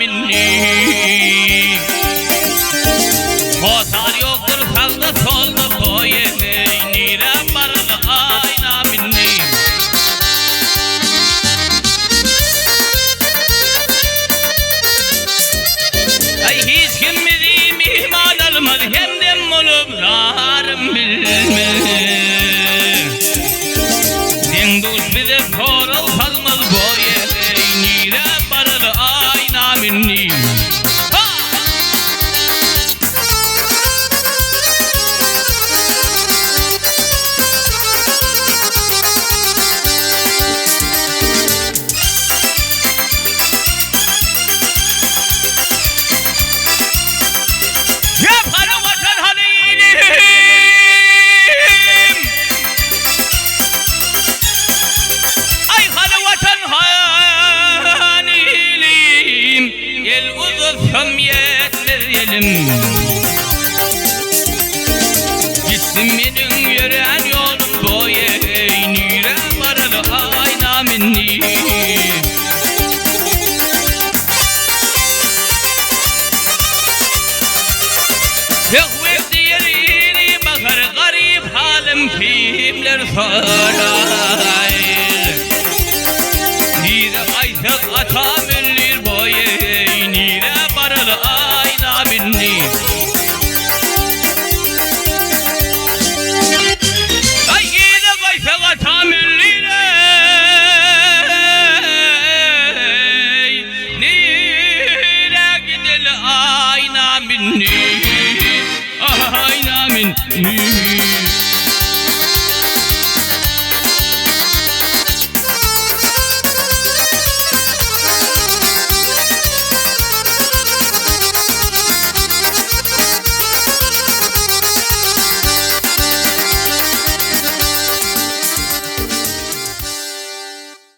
minni. Kotar yoktur sağda solda boyene, nire barlı ayna minni. Ay hiç kim bizim ihmal almadı, hem de olup zarım bilmez. Sen dost bize soral kalmaz boyene, nire barlı ayna minni. Gittim benim yören yolum boye, nire barlı ayna minni. Yok verdi yeri bakar garip halim kimler sorar.